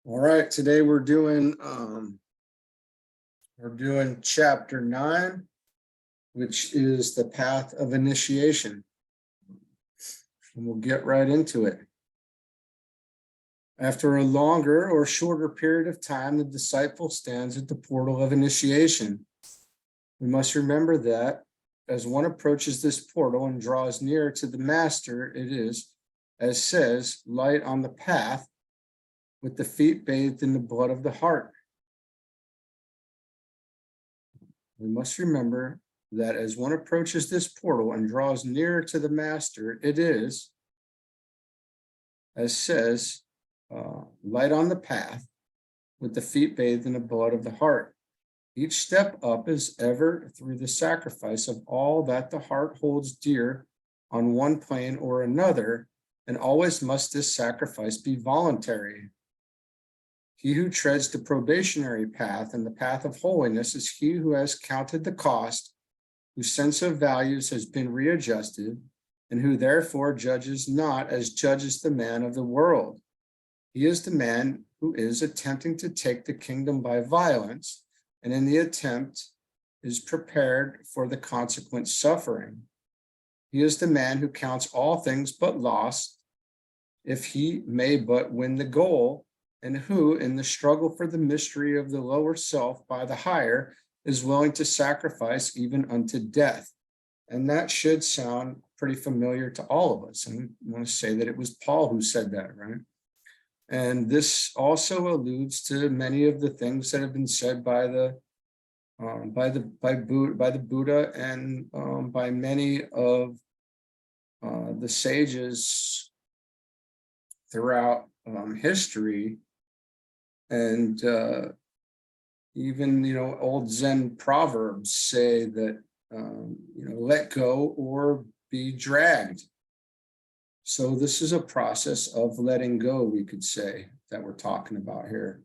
All right, today we're doing chapter 9, which is the path of initiation. And we'll get right into it. After a longer or shorter period of time, the disciple stands at the portal of initiation. We must remember that as one approaches this portal and draws nearer to the master, it is, as says, light on the path, with the feet bathed in the blood of the heart. We must remember that as one approaches this portal and draws nearer to the master, it is, as says, light on the path, with the feet bathed in the blood of the heart. Each step up is ever through the sacrifice of all that the heart holds dear on one plane or another, and always must this sacrifice be voluntary. He who treads the probationary path and the path of holiness is he who has counted the cost, whose sense of values has been readjusted, and who therefore judges not as judges the man of the world. He is the man who is attempting to take the kingdom by violence, and in the attempt is prepared for the consequent suffering. He is the man who counts all things but lost, if he may but win the goal, and who, in the struggle for the mystery of the lower self by the higher, is willing to sacrifice even unto death. And that should sound pretty familiar to all of us. And I want to say that it was Paul who said that, right? And this also alludes to many of the things that have been said by the Buddha and by many of the sages throughout history. And even, old Zen proverbs say that, let go or be dragged. So this is a process of letting go, we could say, that we're talking about here.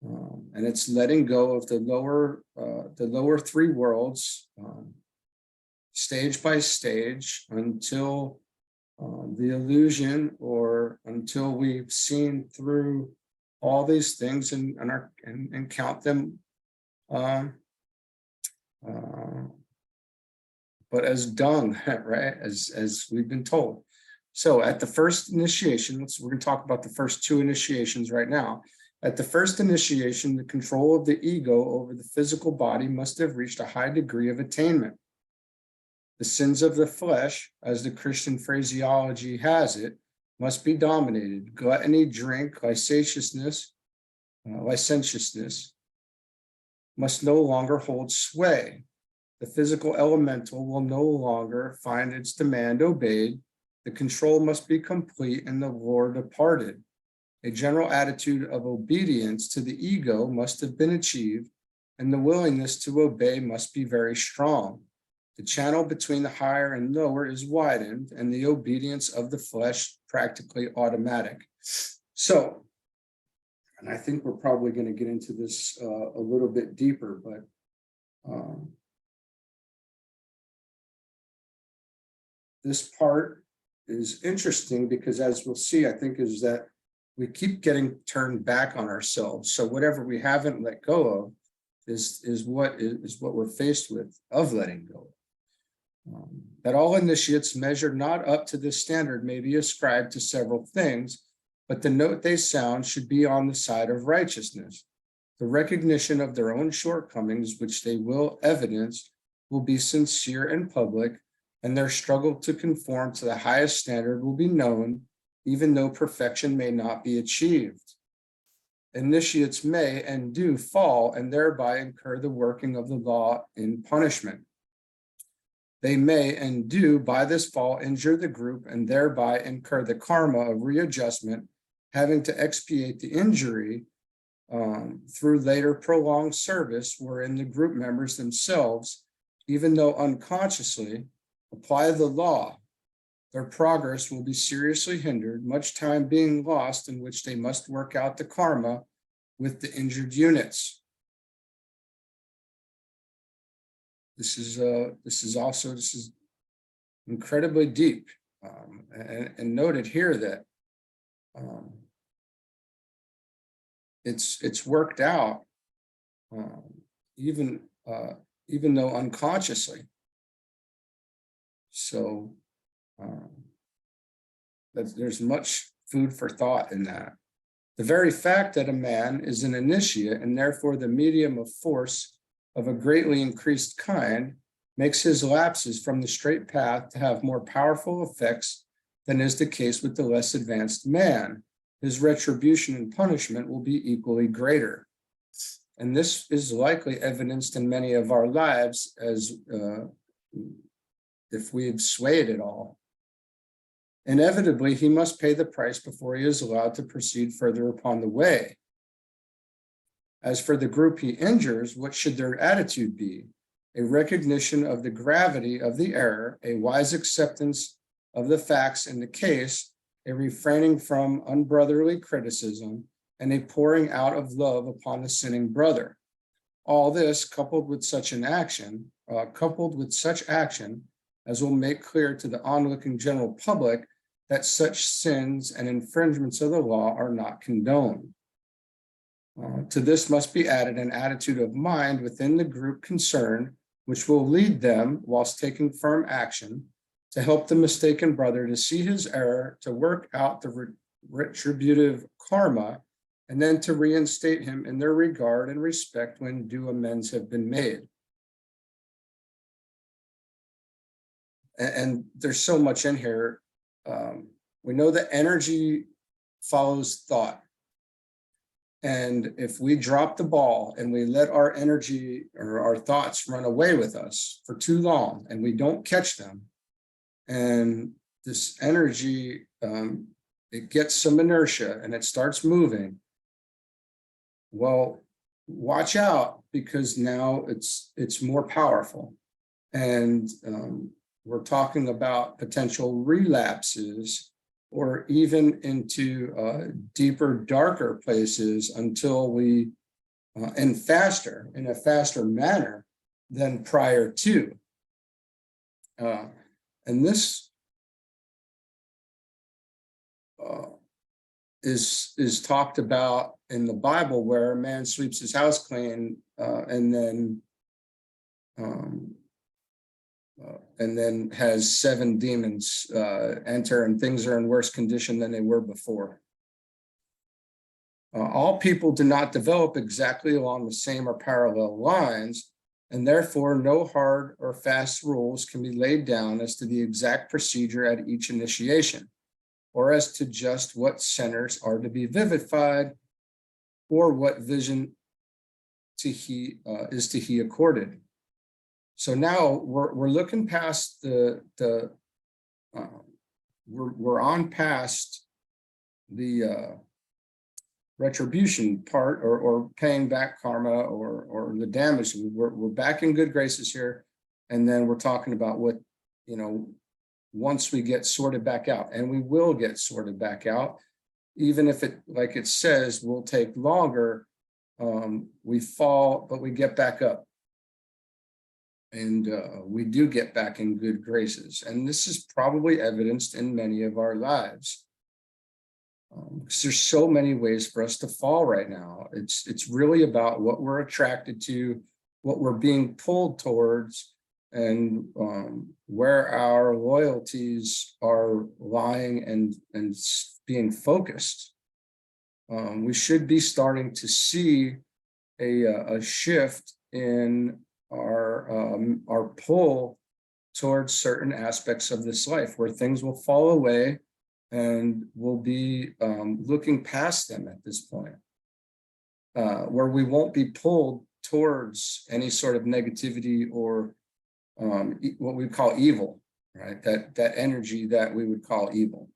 And it's letting go of the lower three worlds, stage by stage, until the illusion, or until we've seen through all these things and count them, but as dung, right? As we've been told. So at the first initiation, we're going to talk about the first two initiations right now. At the first initiation, the control of the ego over the physical body must have reached a high degree of attainment. The sins of the flesh, as the Christian phraseology has it, must be dominated. Gluttony, drink, licentiousness must no longer hold sway. The physical elemental will no longer find its demand obeyed. The control must be complete and the war departed. A general attitude of obedience to the ego must have been achieved, and the willingness to obey must be very strong. The channel between the higher and lower is widened, and the obedience of the flesh practically automatic. So, and I think we're probably going to get into this a little bit deeper, but this part is interesting because, as we'll see, I think is that we keep getting turned back on ourselves. So whatever we haven't let go of is what we're faced with of letting go. That all initiates measured not up to this standard may be ascribed to several things, but the note they sound should be on the side of righteousness. The recognition of their own shortcomings, which they will evidence, will be sincere and public, and their struggle to conform to the highest standard will be known, even though perfection may not be achieved. Initiates may and do fall and thereby incur the working of the law in punishment. They may and do by this fall injure the group and thereby incur the karma of readjustment, having to expiate the injury through later prolonged service, wherein the group members themselves, even though unconsciously, apply the law. Their progress will be seriously hindered, much time being lost in which they must work out the karma with the injured units. This is incredibly deep, and noted here that it's worked out, even though unconsciously. So there's much food for thought in that. The very fact that a man is an initiate and therefore the medium of force of a greatly increased kind makes his lapses from the straight path to have more powerful effects than is the case with the less advanced man. His retribution and punishment will be equally greater. And this is likely evidenced in many of our lives as if we've swayed it all. Inevitably, he must pay the price before he is allowed to proceed further upon the way. As for the group he injures, what should their attitude be? A recognition of the gravity of the error, a wise acceptance of the facts in the case, a refraining from unbrotherly criticism, and a pouring out of love upon the sinning brother. All this coupled with such action as will make clear to the onlooking general public that such sins and infringements of the law are not condoned. To this must be added an attitude of mind within the group concerned, which will lead them, whilst taking firm action, to help the mistaken brother to see his error, to work out the retributive karma, and then to reinstate him in their regard and respect when due amends have been made. And there's so much in here. We know that energy follows thought. And if we drop the ball and we let our energy or our thoughts run away with us for too long and we don't catch them, and this energy, it gets some inertia and it starts moving, well, watch out, because now it's more powerful. And we're talking about potential relapses or even into deeper, darker places until we, in a faster manner than prior to. And this is talked about in the Bible, where a man sweeps his house clean and then has 7 demons enter, and things are in worse condition than they were before. All people do not develop exactly along the same or parallel lines, and therefore no hard or fast rules can be laid down as to the exact procedure at each initiation, or as to just what centers are to be vivified, or what vision is to he accorded. So now we're looking past we're on past the retribution part, or paying back karma, or the damage. We're back in good graces here, and then we're talking about what, once we get sorted back out, and we will get sorted back out, even if it, like it says, will take longer. We fall, but we get back up. And we do get back in good graces. And this is probably evidenced in many of our lives. Because there's so many ways for us to fall right now. It's really about what we're attracted to, what we're being pulled towards, and where our loyalties are lying and being focused. We should be starting to see a shift in our pull towards certain aspects of this life, where things will fall away and we'll be looking past them at this point, where we won't be pulled towards any sort of negativity or what we call evil, right? That energy that we would call evil,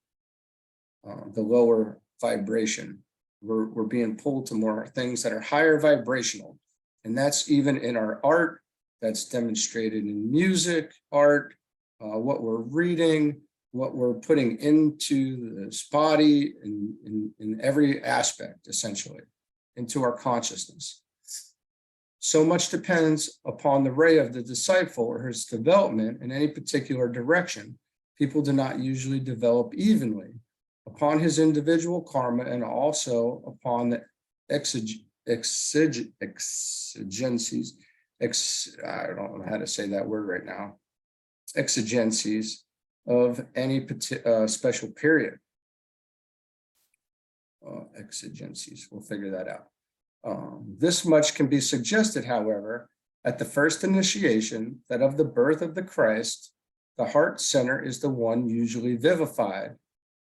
the lower vibration. We're being pulled to more things that are higher vibrational. And that's even in our art, that's demonstrated in music, art, what we're reading, what we're putting into this body, in every aspect, essentially, into our consciousness. So much depends upon the ray of the disciple or his development in any particular direction. People do not usually develop evenly upon his individual karma, and also upon the exigencies, I don't know how to say that word right now, exigencies of any special period. Exigencies, we'll figure that out. This much can be suggested, however, at the first initiation, that of the birth of the Christ, the heart center is the one usually vivified,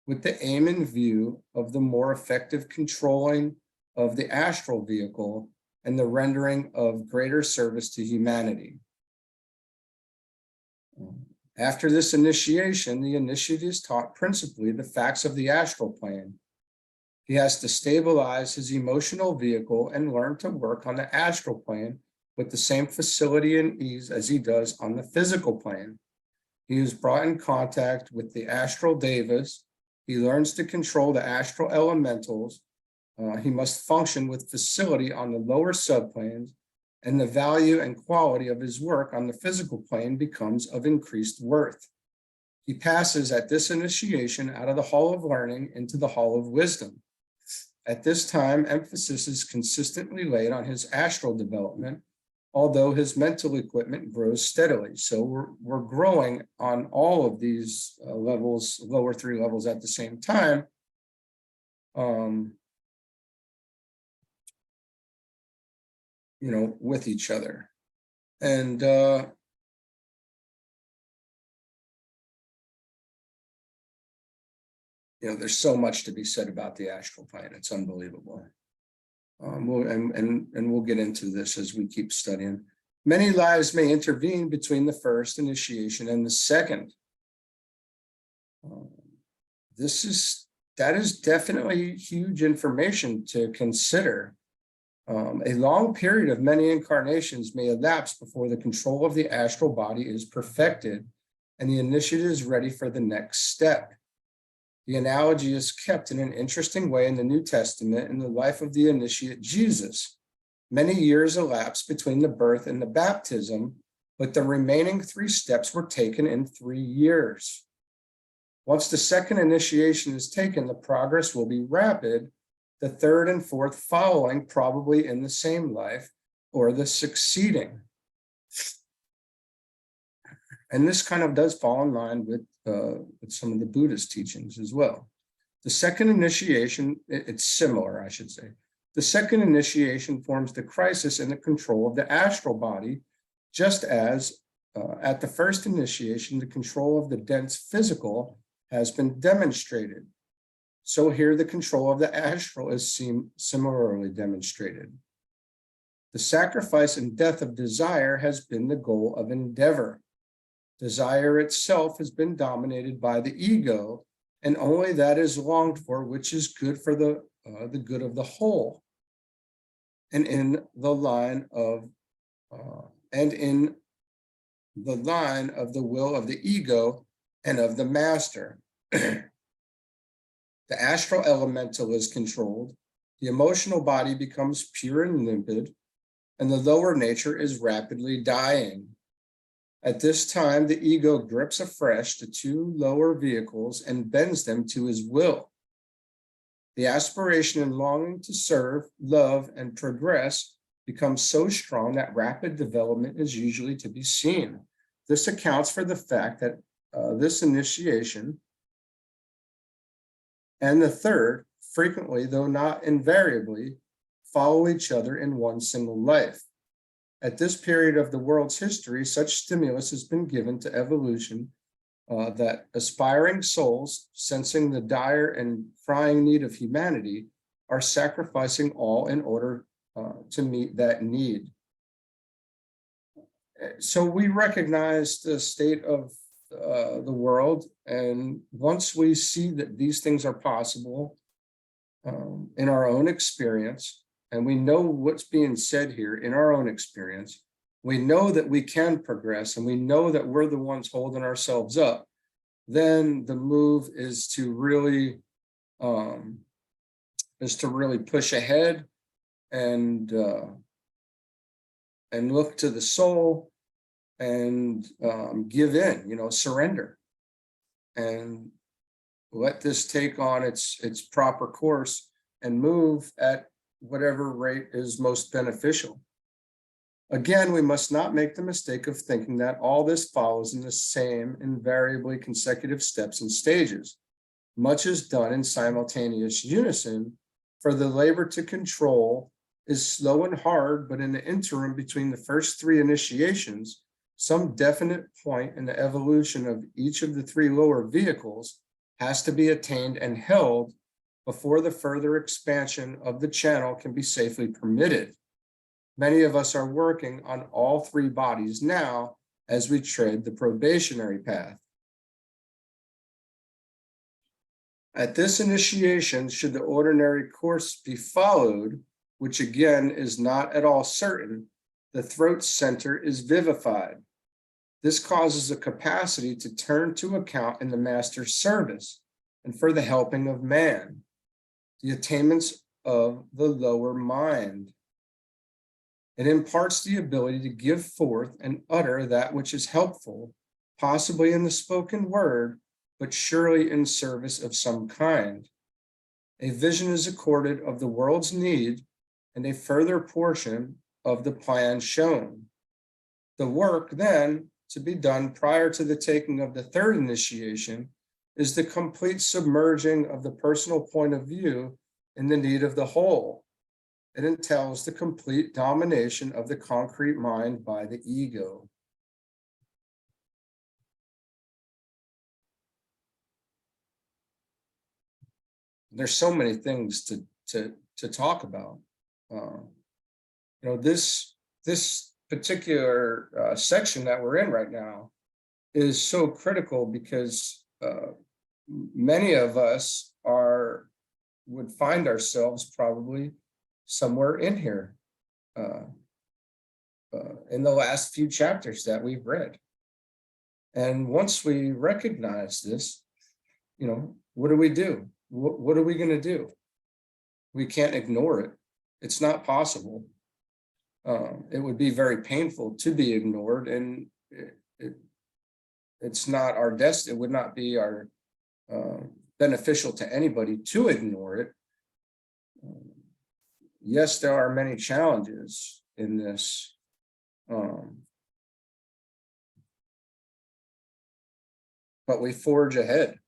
with the aim in view of the more effective controlling of the astral vehicle and the rendering of greater service to humanity. After this initiation, the initiate is taught principally the facts of the astral plane. He has to stabilize his emotional vehicle and learn to work on the astral plane with the same facility and ease as he does on the physical plane. He is brought in contact with the astral devas. He learns to control the astral elementals. He must function with facility on the lower subplanes, and the value and quality of his work on the physical plane becomes of increased worth. He passes at this initiation out of the hall of learning into the hall of wisdom. At this time, emphasis is consistently laid on his astral development, although his mental equipment grows steadily. So we're growing on all of these levels, lower three levels at the same time. With each other. And there's so much to be said about the astral plane. It's unbelievable. We'll get into this as we keep studying. Many lives may intervene between the first initiation and the second. That is definitely huge information to consider. A long period of many incarnations may elapse before the control of the astral body is perfected and the initiate is ready for the next step. The analogy is kept in an interesting way in the New Testament in the life of the initiate Jesus. Many years elapsed between the birth and the baptism, but the remaining 3 steps were taken in 3 years. Once the second initiation is taken, the progress will be rapid, the third and fourth following probably in the same life or the succeeding. And this kind of does fall in line with some of the Buddhist teachings as well. The second initiation, it's similar, I should say. The second initiation forms the crisis in the control of the astral body, just as at the first initiation, the control of the dense physical has been demonstrated. So here the control of the astral is similarly demonstrated. The sacrifice and death of desire has been the goal of endeavor. Desire itself has been dominated by the ego, and only that is longed for which is good for the good of the whole. And in the line of the will of the ego and of the master. The astral elemental is controlled, the emotional body becomes pure and limpid, and the lower nature is rapidly dying. At this time, the ego grips afresh the 2 lower vehicles and bends them to his will. The aspiration and longing to serve, love, and progress becomes so strong that rapid development is usually to be seen. This accounts for the fact that this initiation and the third, frequently, though not invariably, follow each other in one single life. At this period of the world's history, such stimulus has been given to evolution that aspiring souls, sensing the dire and crying need of humanity, are sacrificing all in order to meet that need. So we recognize the state of the world, and once we see that these things are possible in our own experience, and we know what's being said here in our own experience, we know that we can progress, and we know that we're the ones holding ourselves up, then the move is to really push ahead and look to the soul and give in, surrender, and let this take on its proper course and move at whatever rate is most beneficial. Again, we must not make the mistake of thinking that all this follows in the same invariably consecutive steps and stages. Much is done in simultaneous unison, for the labor to control is slow and hard, but in the interim between the first three initiations, some definite point in the evolution of each of the three lower vehicles has to be attained and held before the further expansion of the channel can be safely permitted. Many of us are working on all three bodies now as we tread the probationary path. At this initiation, should the ordinary course be followed, which again is not at all certain, the throat center is vivified. This causes a capacity to turn to account in the master's service and for the helping of man, the attainments of the lower mind. It imparts the ability to give forth and utter that which is helpful, possibly in the spoken word, but surely in service of some kind. A vision is accorded of the world's need and a further portion of the plan shown. The work then to be done prior to the taking of the third initiation is the complete submerging of the personal point of view in the need of the whole. It entails the complete domination of the concrete mind by the ego. There's so many things to talk about. This particular section that we're in right now is so critical because many of us would find ourselves probably somewhere in here in the last few chapters that we've read. And once we recognize this, what do we do? What are we going to do? We can't ignore it. It's not possible. It would be very painful to be ignored, and it's not our destiny. It would not be our beneficial to anybody to ignore it. Yes, there are many challenges in this. But we forge ahead.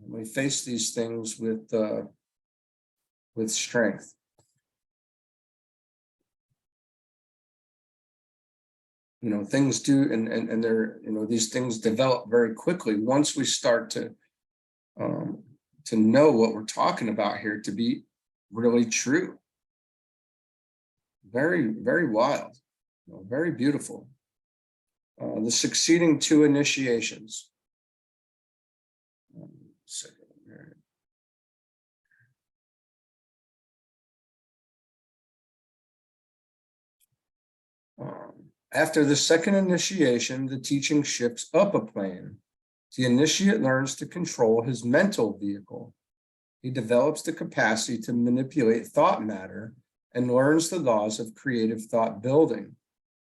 We face these things with strength. Things do, and they're, these things develop very quickly once we start to know what we're talking about here to be really true. Very, very wild, very beautiful. The succeeding two initiations. After the second initiation, the teaching shifts up a plane. The initiate learns to control his mental vehicle. He develops the capacity to manipulate thought matter and learns the laws of creative thought building.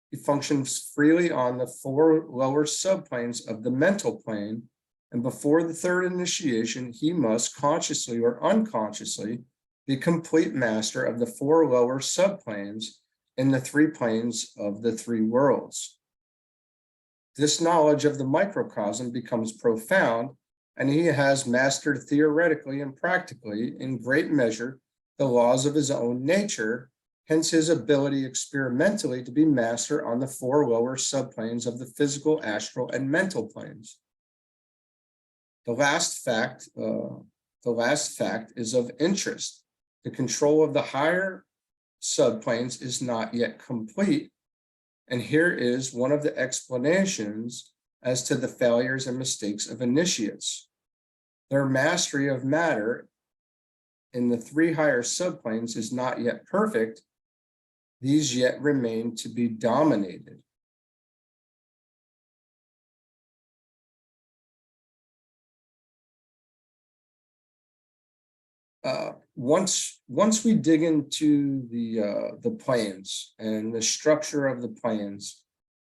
He functions freely on the four lower subplanes of the mental plane, and before the third initiation, he must consciously or unconsciously be complete master of the four lower subplanes in the three planes of the three worlds. This knowledge of the microcosm becomes profound, and he has mastered theoretically and practically, in great measure, the laws of his own nature, hence his ability experimentally to be master on the four lower subplanes of the physical, astral, and mental planes. The last fact is of interest. The control of the higher subplanes is not yet complete, and here is one of the explanations as to the failures and mistakes of initiates. Their mastery of matter in the three higher subplanes is not yet perfect. These yet remain to be dominated. Once we dig into the planes and the structure of the planes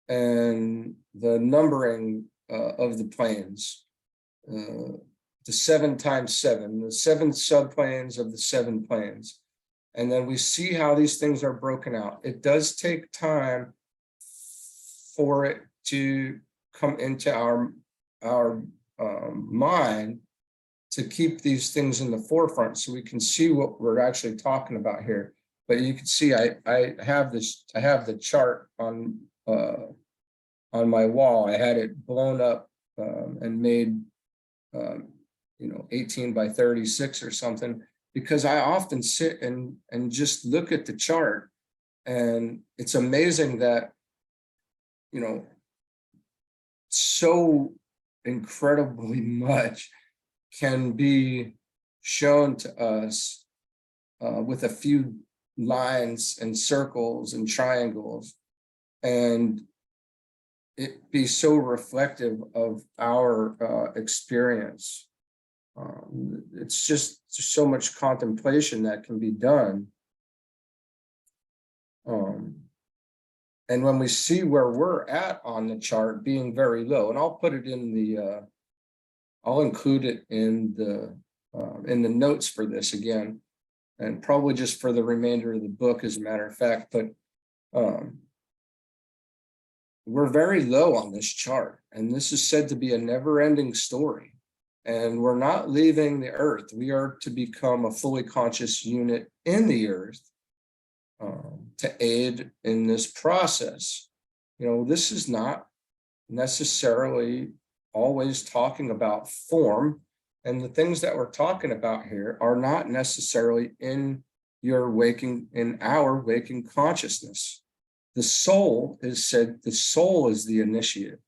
and the numbering of the planes, the 7 times 7, the 7 subplanes of the 7 planes. And then we see how these things are broken out. It does take time for it to come into our mind to keep these things in the forefront so we can see what we're actually talking about here. But you can see I have the chart on my wall. I had it blown up and made 18 by 36 or something, because I often sit and just look at the chart, and it's amazing that so incredibly much can be shown to us with a few lines and circles and triangles, and it be so reflective of our experience. It's just so much contemplation that can be done. And when we see where we're at on the chart being very low, and I'll put it in the, I'll include it in the notes for this again, and probably just for the remainder of the book, as a matter of fact, but we're very low on this chart, and this is said to be a never-ending story. And we're not leaving the earth. We are to become a fully conscious unit in the earth to aid in this process. This is not necessarily always talking about form, and the things that we're talking about here are not necessarily in our waking consciousness. The soul is said, the soul is the initiate.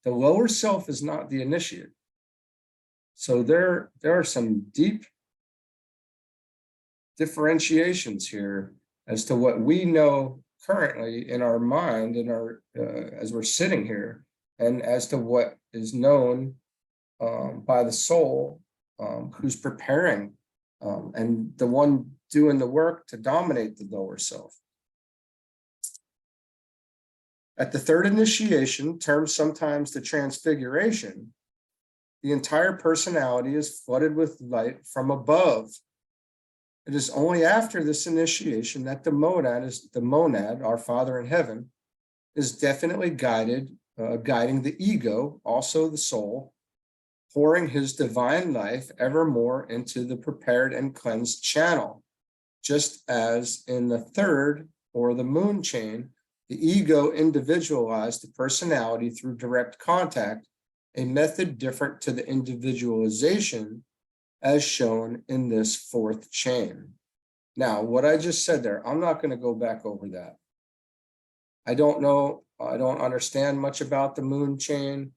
The lower self is not the initiate. So there are some deep differentiations here as to what we know currently in our mind, in our as we're sitting here, and as to what is known by the soul who's preparing and the one doing the work to dominate the lower self. At the third initiation, termed sometimes the transfiguration, the entire personality is flooded with light from above. It is only after this initiation that the monad, our Father in heaven, is definitely guiding the ego, also the soul, pouring his divine life evermore into the prepared and cleansed channel, just as in the third, or the moon chain, the ego individualized the personality through direct contact, a method different to the individualization as shown in this fourth chain. Now, what I just said there, I'm not going to go back over that. I don't know, I don't understand much about the moon chain.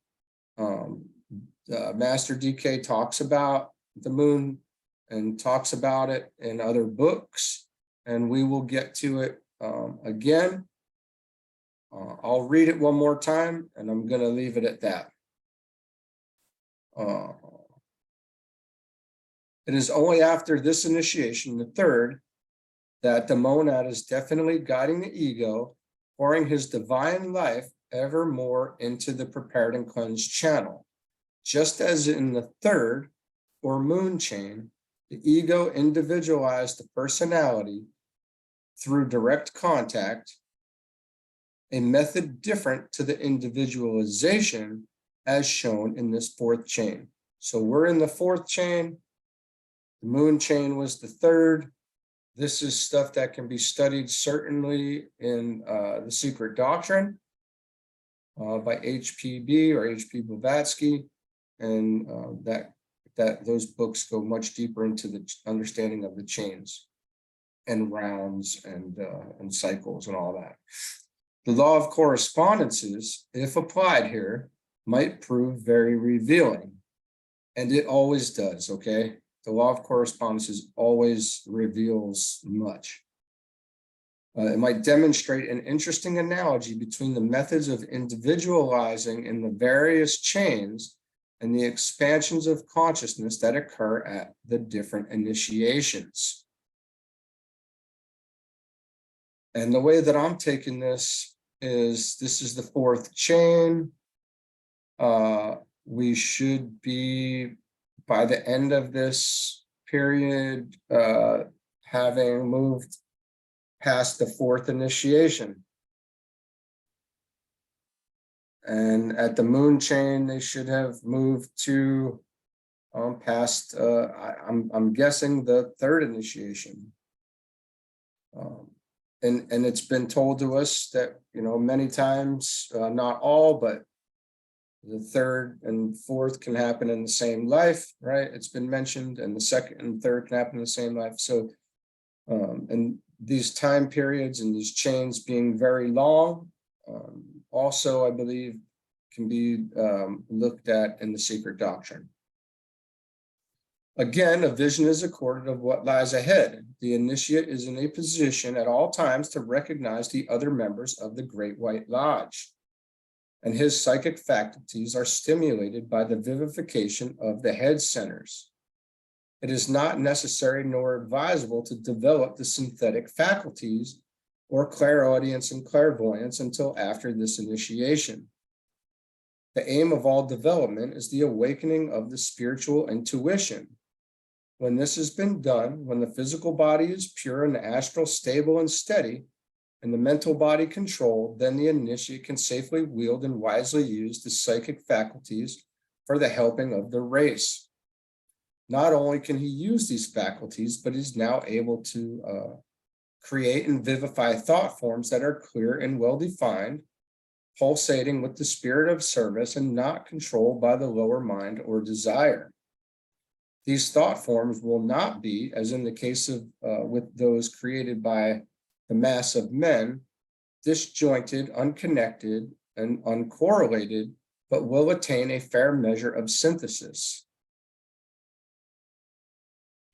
Master DK talks about the moon and talks about it in other books, and we will get to it again. I'll read it one more time, and I'm going to leave it at that. It is only after this initiation, the third, that the monad is definitely guiding the ego, pouring his divine life evermore into the prepared and cleansed channel. Just as in the third, or moon chain, the ego individualized the personality through direct contact, a method different to the individualization as shown in this fourth chain. So we're in the fourth chain. The moon chain was the third. This is stuff that can be studied certainly in The Secret Doctrine by H.P.B. or H.P. Blavatsky. And those books go much deeper into the understanding of the chains and rounds and cycles and all that. The law of correspondences, if applied here, might prove very revealing. And it always does, okay? The law of correspondences always reveals much. It might demonstrate an interesting analogy between the methods of individualizing in the various chains and the expansions of consciousness that occur at the different initiations. And the way that I'm taking this is the fourth chain. we should be, by the end of this period, having moved past the 4th initiation. And at the moon chain, they should have moved to past, I'm guessing, the 3rd initiation. And it's been told to us that, many times, not all, but the 3rd and 4th can happen in the same life, right? It's been mentioned, and the 2nd and 3rd can happen in the same life. So, and these time periods and these chains being very long, also, I believe, can be looked at in the secret doctrine. Again, a vision is accorded of what lies ahead. The initiate is in a position at all times to recognize the other members of the Great White Lodge, and his psychic faculties are stimulated by the vivification of the head centers. It is not necessary nor advisable to develop the synthetic faculties or clairaudience and clairvoyance until after this initiation. The aim of all development is the awakening of the spiritual intuition. When this has been done, when the physical body is pure and the astral stable and steady, and the mental body controlled, then the initiate can safely wield and wisely use the psychic faculties for the helping of the race. Not only can he use these faculties, but he's now able to create and vivify thought forms that are clear and well-defined, pulsating with the spirit of service and not controlled by the lower mind or desire. These thought forms will not be, as in the case of with those created by the mass of men, disjointed, unconnected, and uncorrelated, but will attain a fair measure of synthesis.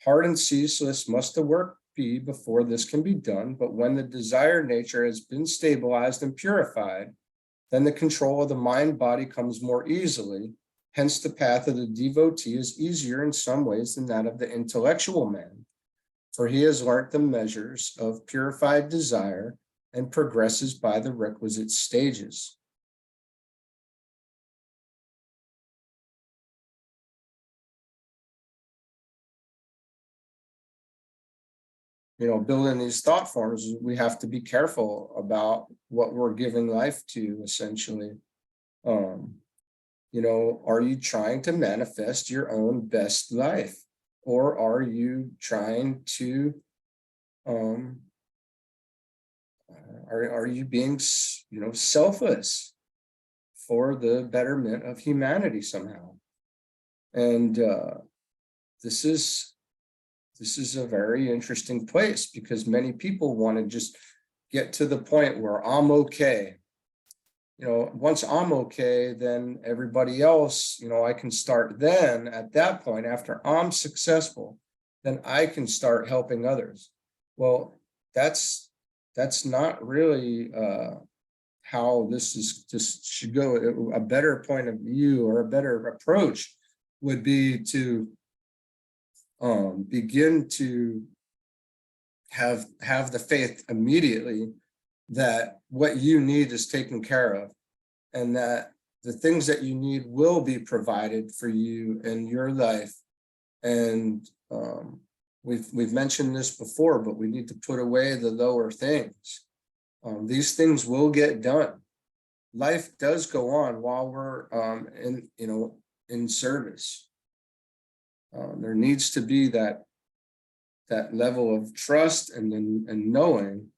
Hard and ceaseless must the work be before this can be done, but when the desired nature has been stabilized and purified, then the control of the mind-body comes more easily. Hence, the path of the devotee is easier in some ways than that of the intellectual man, for he has learnt the measures of purified desire and progresses by the requisite stages. Building these thought forms, we have to be careful about what we're giving life to, essentially. Are you trying to manifest your own best life? Or are you trying to, are you being, selfless for the betterment of humanity somehow? And this is a very interesting place, because many people want to just get to the point where I'm okay. Once I'm okay, then everybody else, I can start then at that point, after I'm successful, then I can start helping others. Well, that's not really how this should go. A better point of view, or a better approach, would be to begin to have the faith immediately that what you need is taken care of, and that the things that you need will be provided for you in your life. And we've mentioned this before, but we need to put away the lower things. These things will get done. Life does go on while we're in service. There needs to be that level of trust and knowing,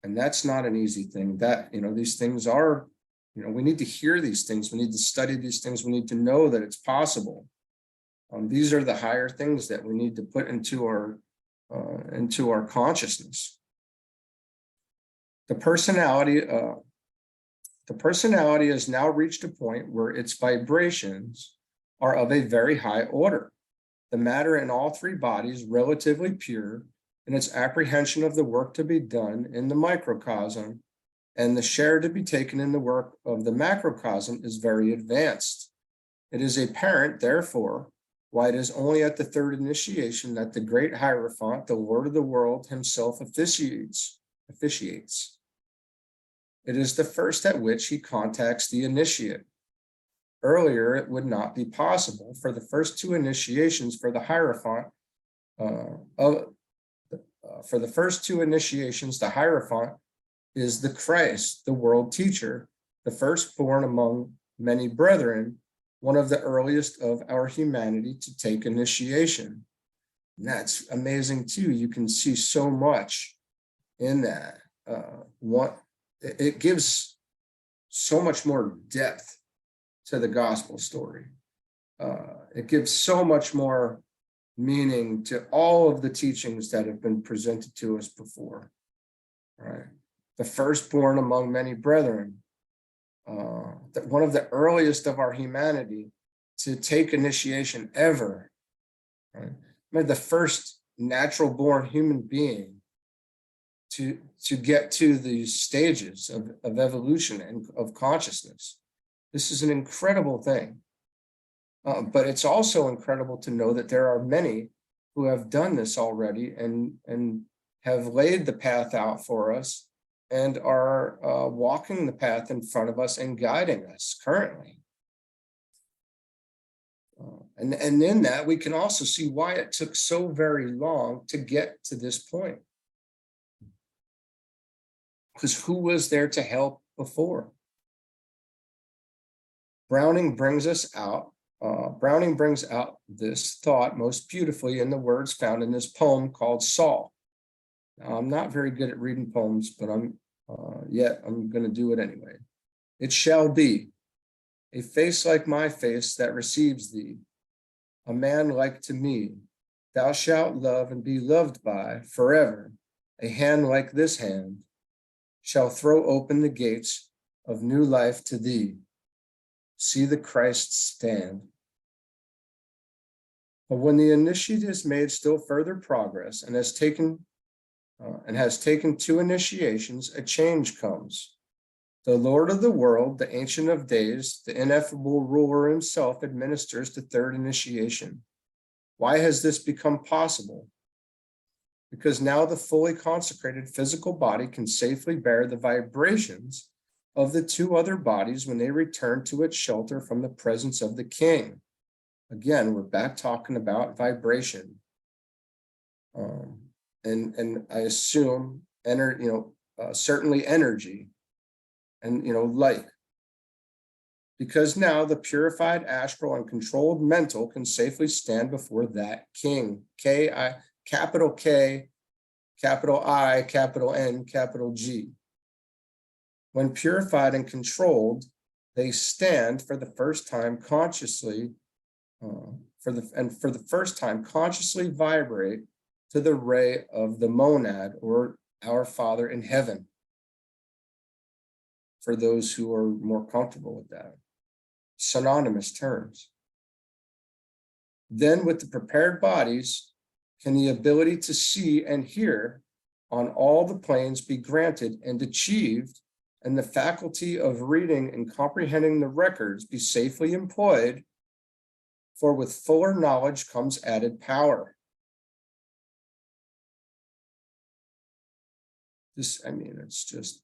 and that's not an easy thing. That these things are, we need to hear these things, we need to study these things, we need to know that it's possible. These are the higher things that we need to put into our consciousness. The personality has now reached a point where its vibrations are of a very high order. The matter in all three bodies relatively pure in its apprehension of the work to be done in the microcosm, and the share to be taken in the work of the macrocosm is very advanced. It is apparent, therefore, why it is only at the 3rd initiation that the great Hierophant, the Lord of the world himself, officiates. It is the first at which he contacts the initiate. earlier it would not be possible. For the first two initiations for the Hierophant, the Hierophant is the Christ, the world teacher, the firstborn among many brethren, one of the earliest of our humanity to take initiation. And that's amazing too. You can see so much in that. It gives so much more depth to the gospel story. It gives so much more meaning to all of the teachings that have been presented to us before. Right? The firstborn among many brethren, one of the earliest of our humanity to take initiation ever. Right? The first natural born human being to get to these stages of evolution and of consciousness. This is an incredible thing. But it's also incredible to know that there are many who have done this already and have laid the path out for us and are walking the path in front of us and guiding us currently. And in that, we can also see why it took so very long to get to this point. Because who was there to help before? Browning brings out this thought most beautifully in the words found in this poem called Saul. Now, I'm not very good at reading poems, but I'm going to do it anyway. It shall be a face like my face that receives thee, a man like to me. Thou shalt love and be loved by forever. A hand like this hand shall throw open the gates of new life to thee. See the Christ stand. But when the initiate has made still further progress and has taken two initiations, a change comes. The Lord of the world, the Ancient of Days, the ineffable ruler himself administers the third initiation. Why has this become possible? Because now the fully consecrated physical body can safely bear the vibrations of the two other bodies when they return to its shelter from the presence of the King. Again, we're back talking about vibration. And I assume, certainly energy and, light. Because now the purified astral and controlled mental can safely stand before that King. Capital K, capital I, capital N, capital G. When purified and controlled, they stand for the first time consciously, for the first time consciously vibrate to the ray of the monad, or our Father in heaven, for those who are more comfortable with that. Synonymous terms. Then with the prepared bodies, can the ability to see and hear on all the planes be granted and achieved, and the faculty of reading and comprehending the records be safely employed, for with fuller knowledge comes added power. It's just,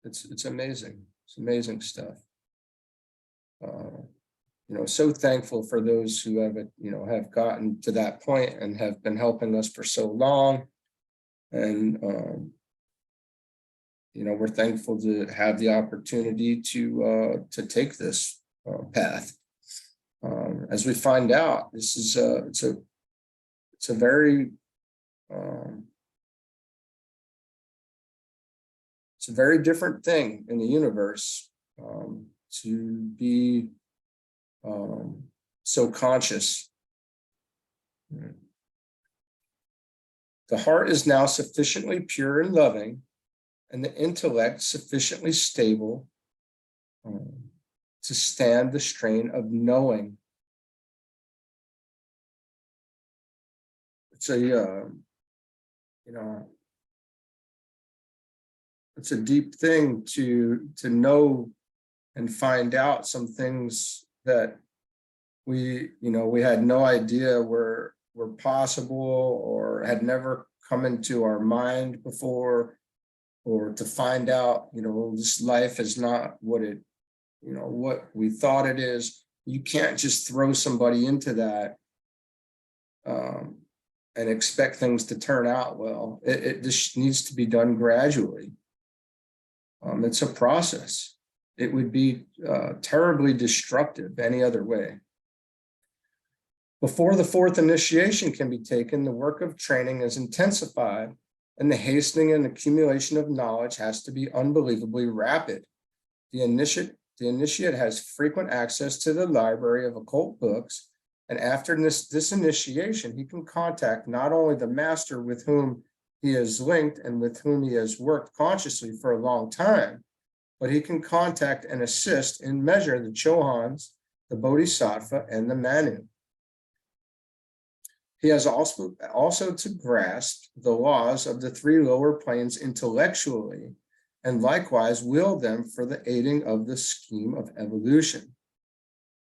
it's amazing. It's amazing stuff. So thankful for those who have gotten to that point and have been helping us for so long. And, we're thankful to have the opportunity to take this path. As we find out, this is it's a very it's a very different thing in the universe to be so conscious. The heart is now sufficiently pure and loving, and the intellect sufficiently stable to stand the strain of knowing. It's it's a deep thing to know and find out some things that we had no idea were possible or had never come into our mind before. or to find out, this life is not what what we thought it is. You can't just throw somebody into that and expect things to turn out well. This needs to be done gradually. It's a process. It would be terribly destructive any other way. Before the fourth initiation can be taken, the work of training is intensified, and the hastening and accumulation of knowledge has to be unbelievably rapid. The initiate has frequent access to the library of occult books, and after this initiation, he can contact not only the master with whom he is linked and with whom he has worked consciously for a long time, but he can contact and assist in measure the Chohans, the Bodhisattva, and the Manu. He has also to grasp the laws of the three lower planes intellectually, and likewise wield them for the aiding of the scheme of evolution.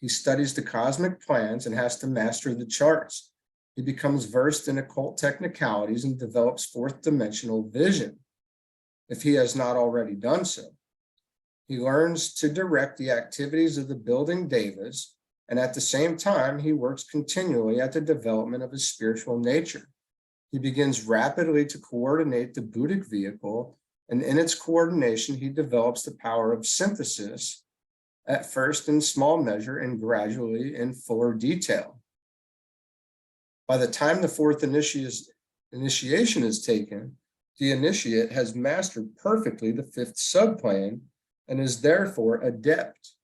He studies the cosmic plans and has to master the charts. He becomes versed in occult technicalities and develops fourth dimensional vision, if he has not already done so. He learns to direct the activities of the building devas, and at the same time, he works continually at the development of his spiritual nature. He begins rapidly to coordinate the Buddhic vehicle, and in its coordination, he develops the power of synthesis, at first in small measure and gradually in fuller detail. By the time the fourth initiation is taken, the initiate has mastered perfectly the fifth subplane and is therefore adept,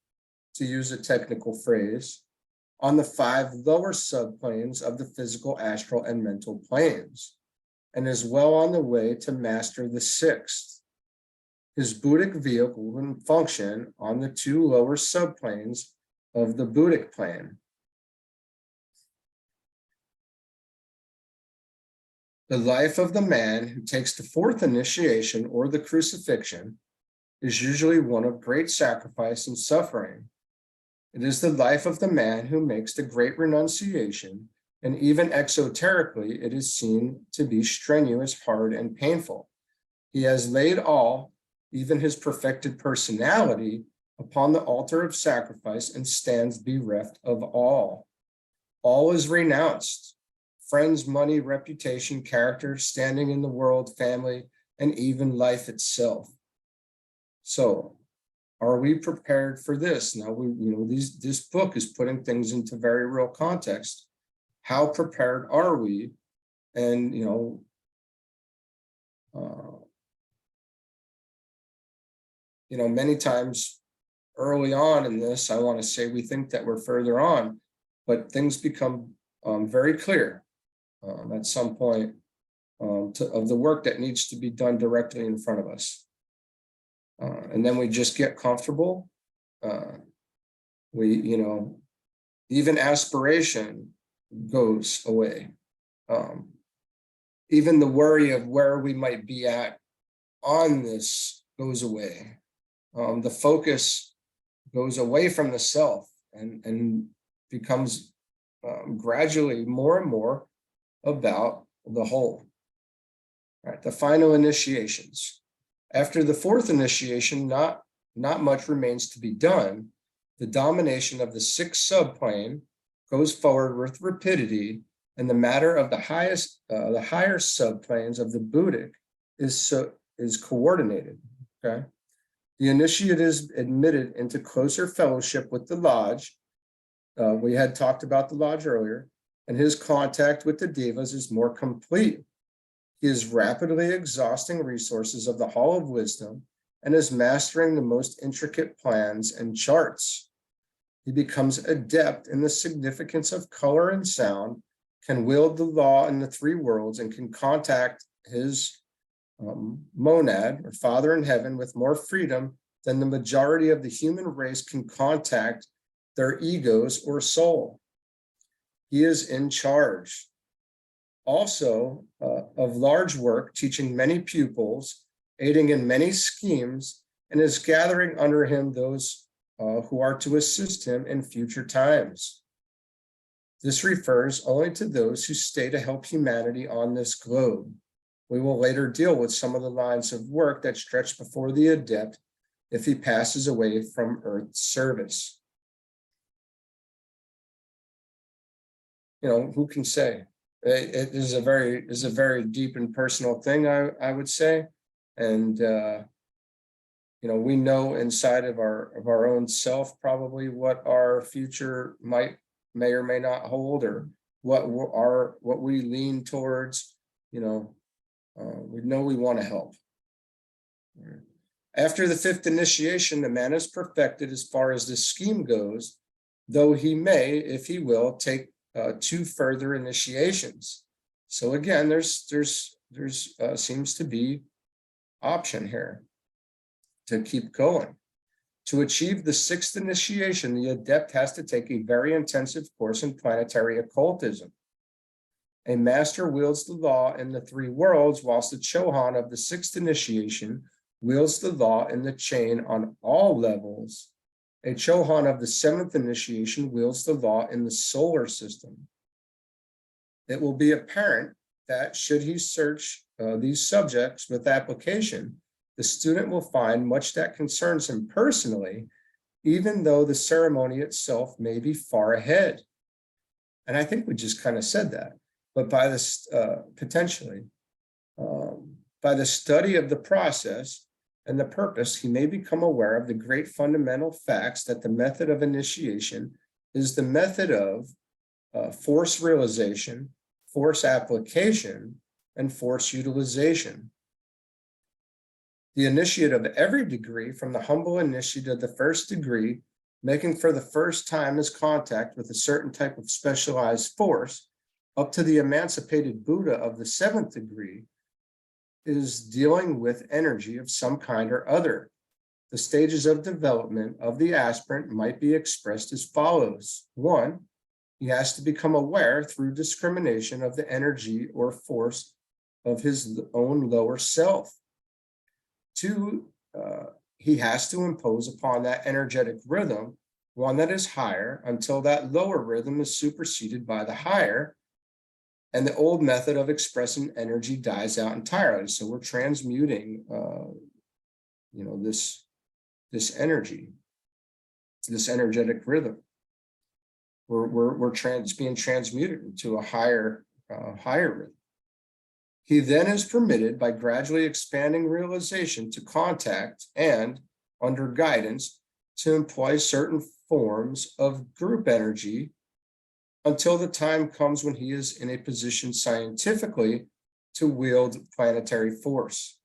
to use a technical phrase, on the 5 lower subplanes of the physical, astral, and mental planes, and is well on the way to master the 6th. His Buddhic vehicle can function on the 2 lower subplanes of the Buddhic plane. The life of the man who takes the fourth initiation or the crucifixion is usually one of great sacrifice and suffering. It is the life of the man who makes the great renunciation, and even exoterically, it is seen to be strenuous, hard, and painful. He has laid all, even his perfected personality, upon the altar of sacrifice and stands bereft of all. All is renounced: friends, money, reputation, character, standing in the world, family, and even life itself. So, are we prepared for this? Now, this book is putting things into very real context. How prepared are we? And, many times early on in this, I want to say we think that we're further on, but things become very clear at some point of the work that needs to be done directly in front of us. And then we just get comfortable. Even aspiration goes away. Even the worry of where we might be at on this goes away. The focus goes away from the self and becomes gradually more and more about the whole. All right, the final initiations. After the fourth initiation, not much remains to be done. The domination of the 6th subplane goes forward with rapidity, and the matter of the higher subplanes of the Buddhic is coordinated. Okay, the initiate is admitted into closer fellowship with the lodge. We had talked about the lodge earlier, and his contact with the devas is more complete. He is rapidly exhausting resources of the Hall of Wisdom and is mastering the most intricate plans and charts. He becomes adept in the significance of color and sound, can wield the law in the 3 worlds, and can contact his monad or father in heaven with more freedom than the majority of the human race can contact their egos or soul. He is in charge. Also of large work, teaching many pupils, aiding in many schemes, and is gathering under him those who are to assist him in future times. This refers only to those who stay to help humanity on this globe. We will later deal with some of the lines of work that stretch before the adept if he passes away from Earth's service. You know, who can say? It is a very deep and personal thing, I would say. And you know, we know inside of our own self probably what our future may or may not hold, or what we lean towards. You know, we know we want to help. After the 5th initiation, the man is perfected as far as the scheme goes, though he may, if he will, take 2 further initiations. So again, there's seems to be option here to keep going. To achieve the 6th initiation, the adept has to take a very intensive course in planetary occultism. A master wields the law in the 3 worlds, whilst the Chohan of the 6th initiation wields the law in the chain on all levels. A Chohan of the 7th initiation wields the law in the solar system. It will be apparent that should he search these subjects with application, the student will find much that concerns him personally, even though the ceremony itself may be far ahead. And I think we just kind of said that, but by this potentially, by the study of the process and the purpose, he may become aware of the great fundamental facts that the method of initiation is the method of force realization, force application, and force utilization. The initiate of every degree, from the humble initiate of the 1st degree, making for the first time his contact with a certain type of specialized force, up to the emancipated Buddha of the 7th degree, is dealing with energy of some kind or other. The stages of development of the aspirant might be expressed as follows. 1, he has to become aware through discrimination of the energy or force of his own lower self. 2, he has to impose upon that energetic rhythm one that is higher until that lower rhythm is superseded by the higher, and the old method of expressing energy dies out entirely. So we're transmuting, you know, this energy, this energetic rhythm. We're being transmuted into a higher rhythm. He then is permitted, by gradually expanding realization, to contact and, under guidance, to employ certain forms of group energy until the time comes when he is in a position scientifically to wield planetary force.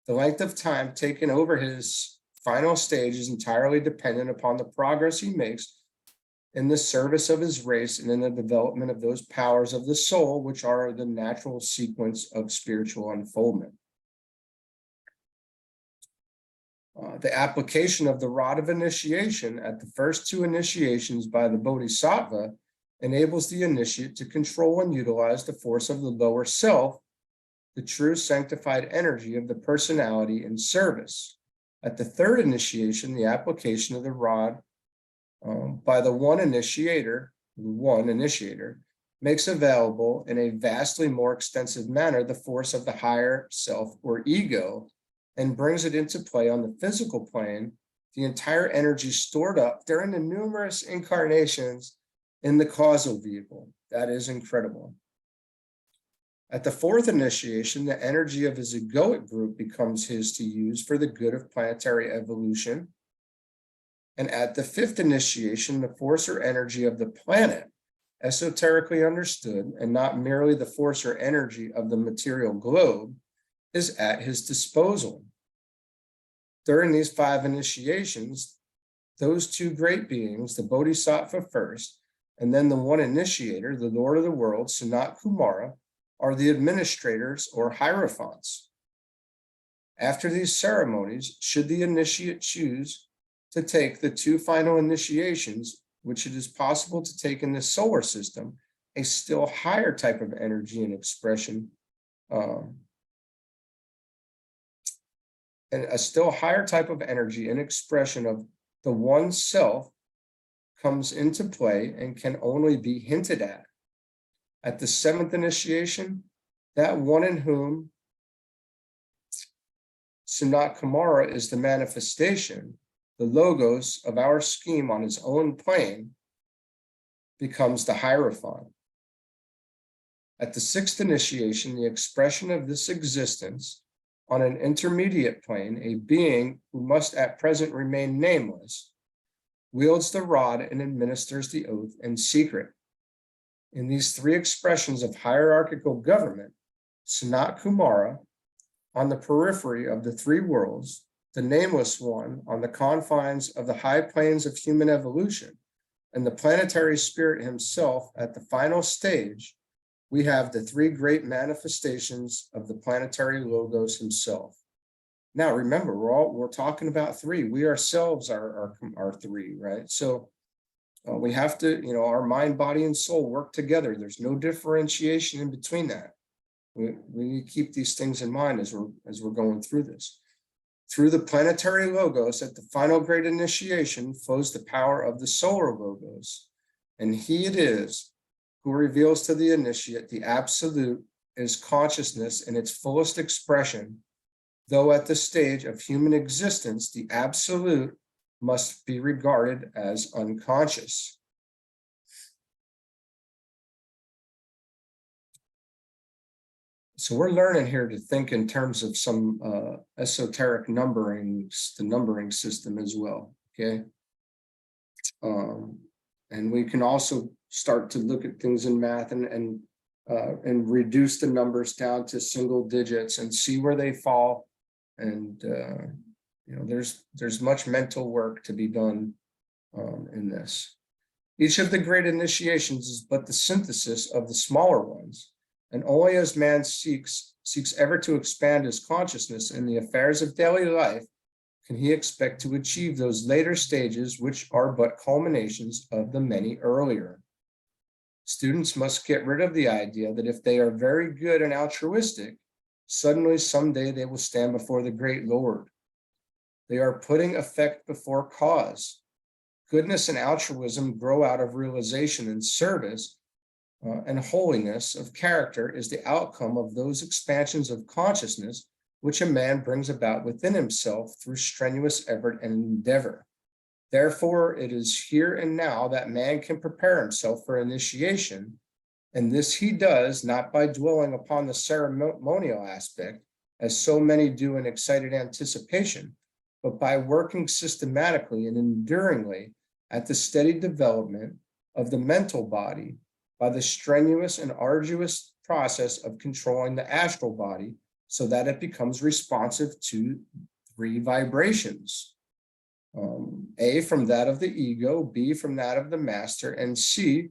The length of time taken over his final stage is entirely dependent upon the progress he makes in the service of his race and in the development of those powers of the soul, which are the natural sequence of spiritual unfoldment. The application of the rod of initiation at the first 2 initiations by the Bodhisattva enables the initiate to control and utilize the force of the lower self, the true sanctified energy of the personality in service. At the 3rd initiation, the application of the rod by the one initiator makes available in a vastly more extensive manner the force of the higher self or ego, and brings it into play on the physical plane, the entire energy stored up during the numerous incarnations in the causal vehicle. That is incredible. At the 4th initiation, the energy of his egoic group becomes his to use for the good of planetary evolution. And at the 5th initiation, the force or energy of the planet, esoterically understood, and not merely the force or energy of the material globe, is at his disposal. During these 5 initiations, those 2 great beings, the Bodhisattva first, and then the one initiator, the Lord of the world, Sanat Kumara, are the administrators or hierophants. After these ceremonies, should the initiate choose to take the 2 final initiations, which it is possible to take in the solar system, a still higher type of energy and expression, and a still higher type of energy and expression of the one self comes into play and can only be hinted at. At the 7th initiation, that one in whom Sanat Kumara is the manifestation, the logos of our scheme on his own plane, becomes the Hierophant. At the sixth initiation, the expression of this existence on an intermediate plane, a being who must at present remain nameless, wields the rod and administers the oath in secret. In these three expressions of hierarchical government, Sanat Kumara, on the periphery of the three worlds, the nameless one on the confines of the high planes of human evolution, and the planetary spirit himself at the final stage, we have the three great manifestations of the planetary logos himself. Now, remember, we're talking about three. We ourselves are three, right? So we have to, our mind, body, and soul work together. There's no differentiation in between that. We need to keep these things in mind as we're going through this. Through the planetary logos at the final great initiation flows the power of the solar logos, and he it is who reveals to the initiate the absolute is consciousness in its fullest expression, though at the stage of human existence, the absolute must be regarded as unconscious. So we're learning here to think in terms of some esoteric numberings, the numbering system as well, okay? And we can also start to look at things in math and reduce the numbers down to single digits and see where they fall. And there's much mental work to be done in this. Each of the great initiations is but the synthesis of the smaller ones. And only as man seeks ever to expand his consciousness in the affairs of daily life can he expect to achieve those later stages, which are but culminations of the many earlier. Students must get rid of the idea that if they are very good and altruistic, suddenly someday they will stand before the great Lord. They are putting effect before cause. Goodness and altruism grow out of realization and service, and holiness of character is the outcome of those expansions of consciousness which a man brings about within himself through strenuous effort and endeavor. Therefore, it is here and now that man can prepare himself for initiation, and this he does not by dwelling upon the ceremonial aspect, as so many do in excited anticipation, but by working systematically and enduringly at the steady development of the mental body, by the strenuous and arduous process of controlling the astral body so that it becomes responsive to three vibrations. A, from that of the ego, B, from that of the master, and C,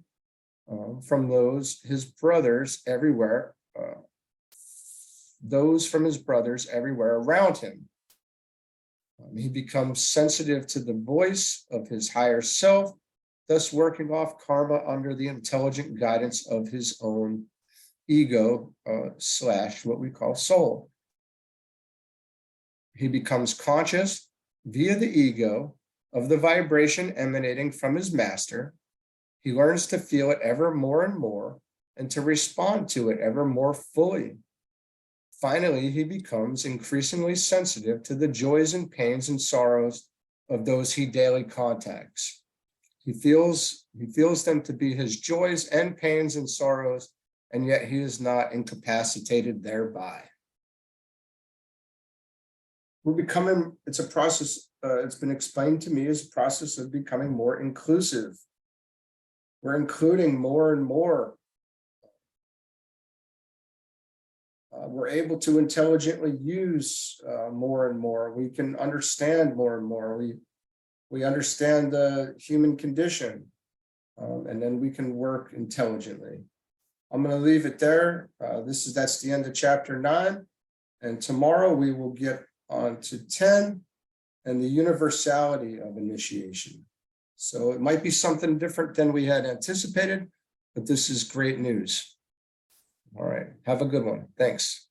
from those his brothers everywhere, those from his brothers everywhere around him. He becomes sensitive to the voice of his higher self, thus working off karma under the intelligent guidance of his own ego / what we call soul. He becomes conscious via the ego of the vibration emanating from his master. He learns to feel it ever more and more and to respond to it ever more fully. Finally, he becomes increasingly sensitive to the joys and pains and sorrows of those he daily contacts. He feels them to be his joys and pains and sorrows, and yet he is not incapacitated thereby. We're becoming, it's a process, it's been explained to me as a process of becoming more inclusive. We're including more and more. We're able to intelligently use more and more. We can understand more and more. We understand the human condition, and then we can work intelligently. I'm going to leave it there. That's the end of chapter 9, and tomorrow we will get on to 10 and the universality of initiation. So it might be something different than we had anticipated, but this is great news. All right, have a good one. Thanks.